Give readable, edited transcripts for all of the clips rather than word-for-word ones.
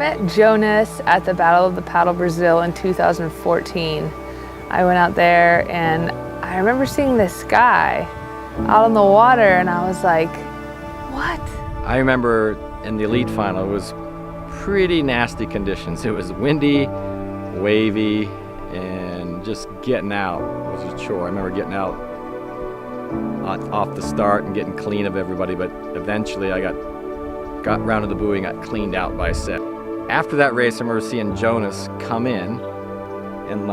met Jonas at the Battle of the Paddle Brazil in 2014. I went out there and I remember seeing this guy out on the water and I was like, what? I remember in the elite final, it was pretty nasty conditions. It was windy, wavy, and just getting out was a chore. I remember getting out off the start and getting clean of everybody, but eventually I got round to the buoy and got cleaned out by Seth. After that race, I remember seeing Jonas come in and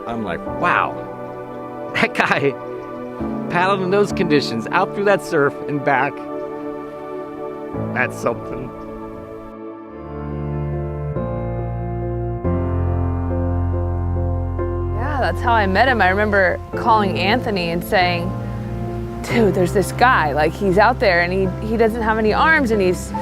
I'm like, wow, that guy paddled in those conditions out through that surf and back. That's something. Yeah, that's how I met him. I remember calling Anthony and saying, dude, there's this guy, like he's out there and he doesn't have any arms and he's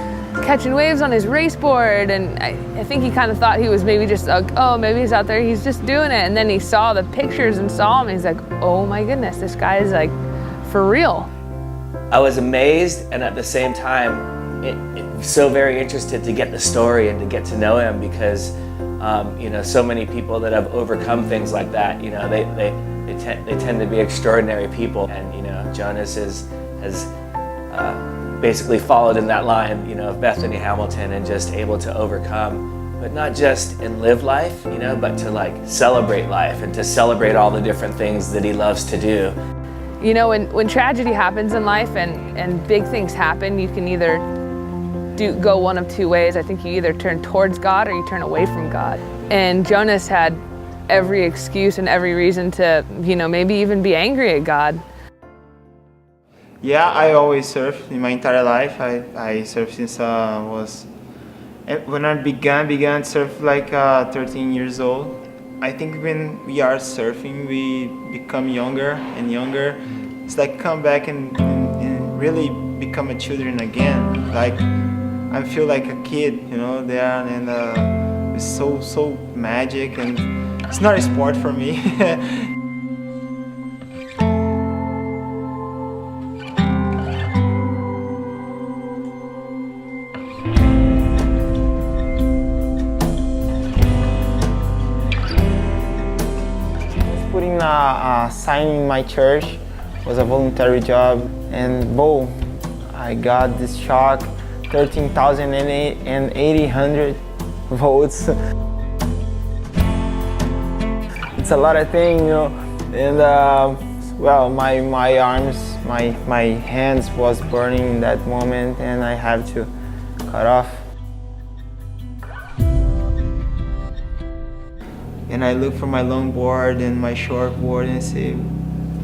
catching waves on his race board, and I think he kind of thought he was maybe just like, oh, maybe he's out there, he's just doing it. And then he saw the pictures and saw him and he's like, oh my goodness, this guy is like for real. I was amazed and at the same time so very interested to get the story and to get to know him, because you know, so many people that have overcome things like that, you know, they tend to be extraordinary people, and you know, Jonas has basically followed in that line, you know, of Bethany Hamilton, and just able to overcome, but not just in live life, you know, but to like celebrate life and to celebrate all the different things that he loves to do. You know, when tragedy happens in life and big things happen, you can either go one of two ways. I think you either turn towards God or you turn away from God. And Jonas had every excuse and every reason to, you know, maybe even be angry at God. Yeah, I always surf in my entire life. I surfed since when I began to surf like 13 years old. I think when we are surfing, we become younger and younger. It's like come back and really become a children again. Like I feel like a kid, you know, there, and it's so magic, and it's not a sport for me. Putting a sign in my church was a voluntary job, and boom, I got this shock, 13,800 volts. It's a lot of things, you know, and well, my arms, my hands was burning in that moment, and I have to cut off. And I look for my longboard and my shortboard and say,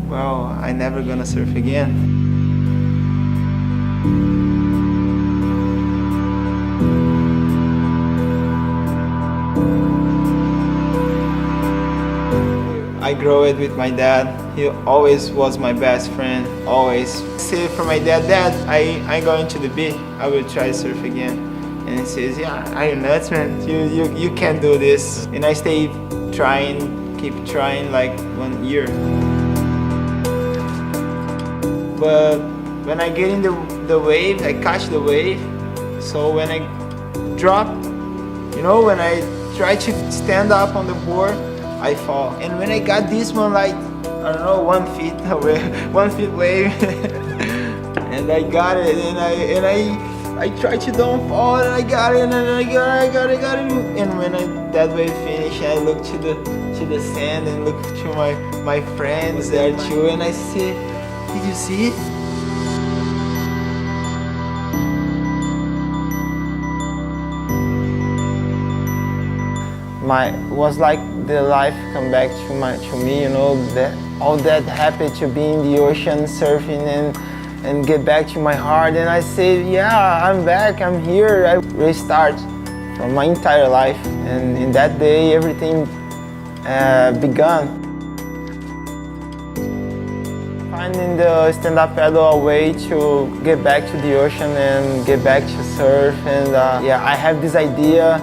well, I'm never gonna surf again. I grew it with my dad. He always was my best friend, always. Say for my dad, I'm going to the beach, I will try to surf again. And he says, yeah, are you nuts, man? You can't do this. And I stay trying, keep trying like 1 year. But when I get in the wave, I catch the wave. So when I drop, you know, when I try to stand up on the board, I fall. And when I got this one, like, I don't know, 1 feet away, 1 feet wave, and I got it, and I tried to don't fall, and I got it, and I got it. And when that wave finished, I looked to the sand and looked to my friends there too, and I said, did you see it? Was like the life come back to me, you know, that all that happened to be in the ocean surfing and get back to my heart, and I say, yeah, I'm back, I'm here. I restart from my entire life, and in that day everything began. Finding the stand-up paddle a way to get back to the ocean and get back to surf, and yeah, I have this idea,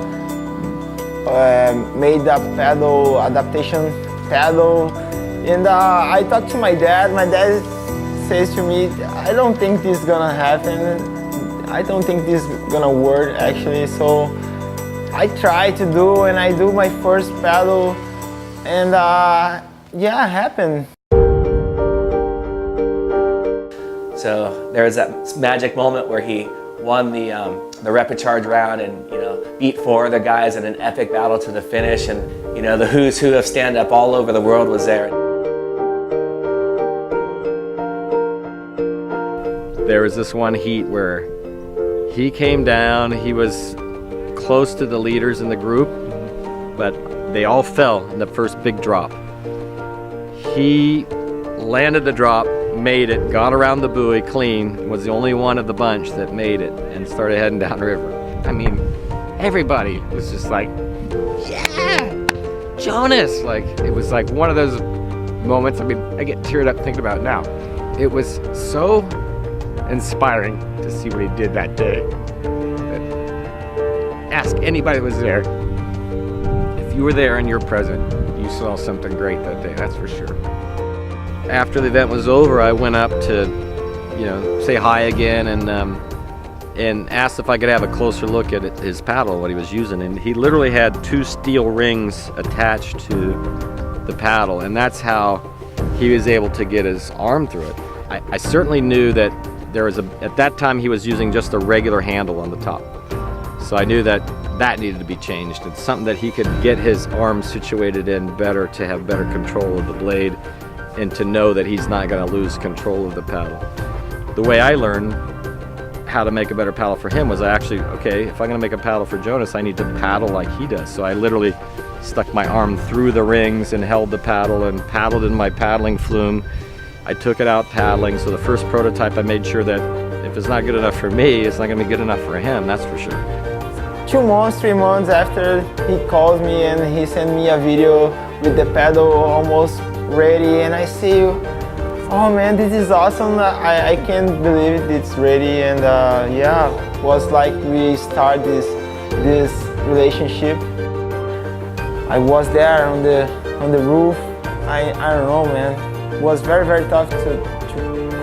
made a paddle, adaptation paddle, and I talked to my dad. My dad says to me, I don't think this is gonna happen. I don't think this is gonna work actually. So I try to do, and I do my first paddle, and yeah, it happened. So there was that magic moment where he won the repechage round and, you know, beat 4 other guys in an epic battle to the finish, and, you know, the who's who of stand-up all over the world was there. There was this one heat where he came down, he was close to the leaders in the group, but they all fell in the first big drop. He landed the drop, made it, got around the buoy clean, was the only one of the bunch that made it and started heading downriver. I mean, everybody was just like, yeah, Jonas! Like, it was like one of those moments, I mean, I get teared up thinking about it now. It was so inspiring to see what he did that day. Ask anybody that was there. If you were there and you're present, you saw something great that day, that's for sure. After the event was over, I went up to, you know, say hi again and asked if I could have a closer look at his paddle, what he was using. And he literally had 2 steel rings attached to the paddle, and that's how he was able to get his arm through it. I certainly knew that there was at that time he was using just a regular handle on the top. So I knew that that needed to be changed. It's something that he could get his arm situated in better to have better control of the blade and to know that he's not going to lose control of the paddle. The way I learned how to make a better paddle for him was I actually, okay, if I'm going to make a paddle for Jonas, I need to paddle like he does. So I literally stuck my arm through the rings and held the paddle and paddled in my paddling flume. I took it out paddling, so the first prototype I made sure that if it's not good enough for me, it's not going to be good enough for him, that's for sure. 2 months, 3 months after, he calls me and he sent me a video with the paddle almost ready, and I say, oh man, this is awesome, I can't believe it's ready. And yeah, it was like we start this relationship. I was there on the roof. I don't know, man. It was very, very tough to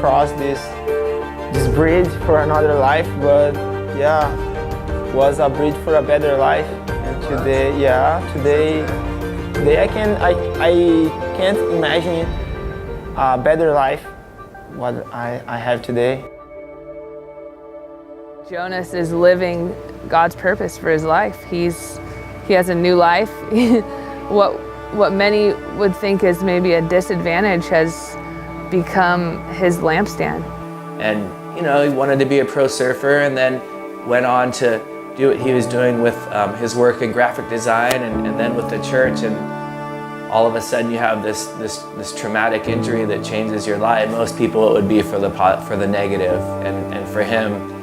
cross this bridge for another life, but yeah, it was a bridge for a better life. And today, yeah, today I can't imagine a better life what I have today. Jonas is living God's purpose for his life. He has a new life. What many would think is maybe a disadvantage has become his lampstand. And, you know, he wanted to be a pro surfer and then went on to do what he was doing with his work in graphic design and then with the church. And all of a sudden you have this traumatic injury that changes your life. Most people it would be for the negative, and for him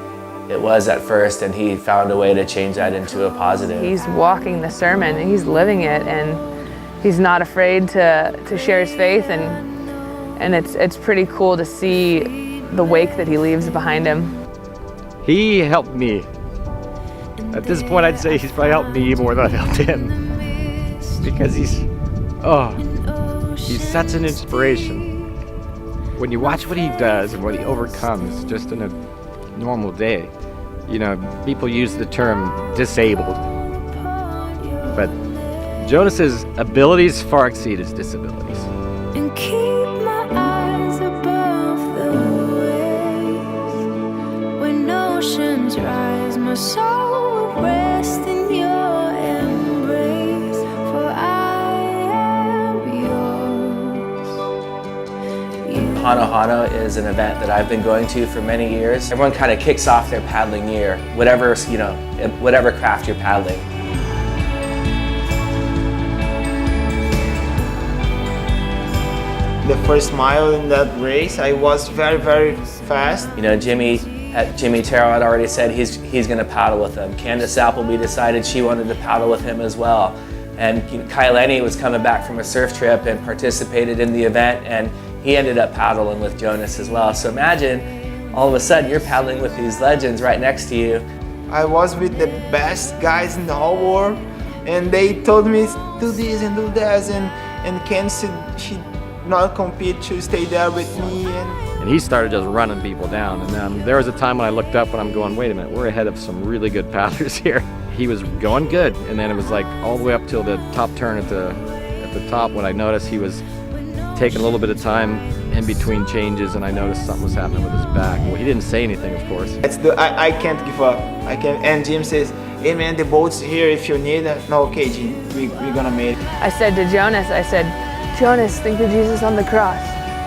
it was at first, and he found a way to change that into a positive. He's walking the sermon and he's living it, and he's not afraid to share his faith, and it's pretty cool to see the wake that he leaves behind him. He helped me. At this point I'd say he's probably helped me more than I helped him, because he's such an inspiration. When you watch what he does and what he overcomes just in a normal day, you know, people use the term disabled, but Jonas's abilities far exceed his disabilities. And keep my eyes above the waves. When oceans rise, my soul will rest in your embrace. For I am yours. Hano Hano is an event that I've been going to for many years. Everyone kind of kicks off their paddling year, whatever craft you're paddling. The first mile in that race, I was very, very fast. You know, Jimmy Terrell had already said he's going to paddle with him. Candace Appleby decided she wanted to paddle with him as well. And Kai Lenny was coming back from a surf trip and participated in the event, and he ended up paddling with Jonas as well. So imagine, all of a sudden, you're paddling with these legends right next to you. I was with the best guys in the whole world, and they told me, do this and do that, and Candace, she not compete to stay there with me. And he started just running people down. And there was a time when I looked up and I'm going, wait a minute, we're ahead of some really good paddlers here. he was going good, and then it was like all the way up till the top turn at the top when I noticed he was taking a little bit of time in between changes, and I noticed something was happening with his back. Well, he didn't say anything, of course. I can't give up. I can. And Jim says, "Hey man, the boat's here if you need it." No, okay, Jim, we're gonna make it. I said to Jonas, I said, Jonas, think of Jesus on the cross.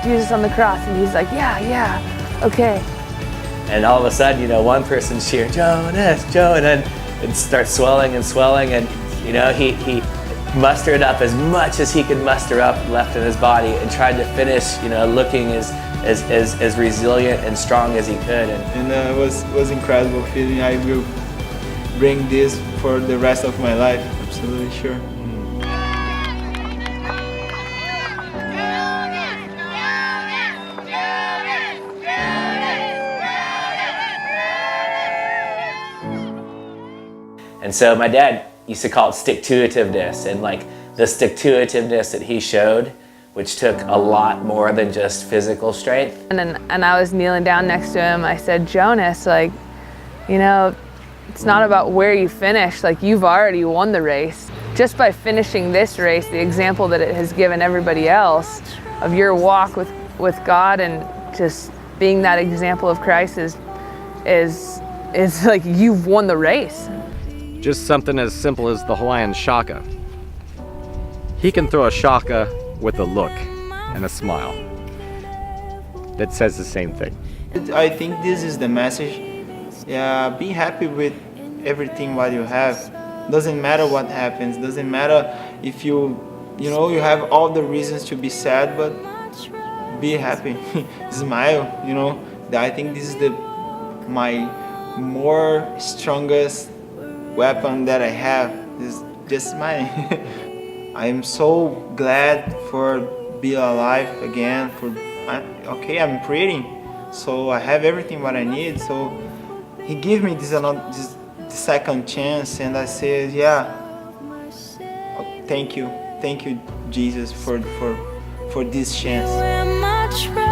Jesus on the cross. And he's like, yeah, okay. And all of a sudden, you know, one person's cheering, Jonas, Jonas, and it starts swelling and swelling, and you know, he mustered up as much as he could muster up left in his body and tried to finish, you know, looking as resilient and strong as he could. And it was incredible feeling. I will bring this for the rest of my life, absolutely sure. And so my dad used to call it stick-to-itiveness, and like the stick-to-itiveness that he showed, which took a lot more than just physical strength. And I was kneeling down next to him. I said, Jonas, like, you know, it's not about where you finish. Like, you've already won the race. Just by finishing this race, the example that it has given everybody else of your walk with God and just being that example of Christ is like you've won the race. Just something as simple as the Hawaiian shaka. He can throw a shaka with a look and a smile that says the same thing. I think this is the message. Yeah, be happy with everything what you have. Doesn't matter what happens. Doesn't matter if you have all the reasons to be sad, but be happy. Smile. You know, I think this is my more strongest weapon that I have is just smiling. I am so glad for being alive again. I'm breathing, so I have everything what I need. So he gave me this second chance, and I said, yeah, thank you, Jesus for this chance.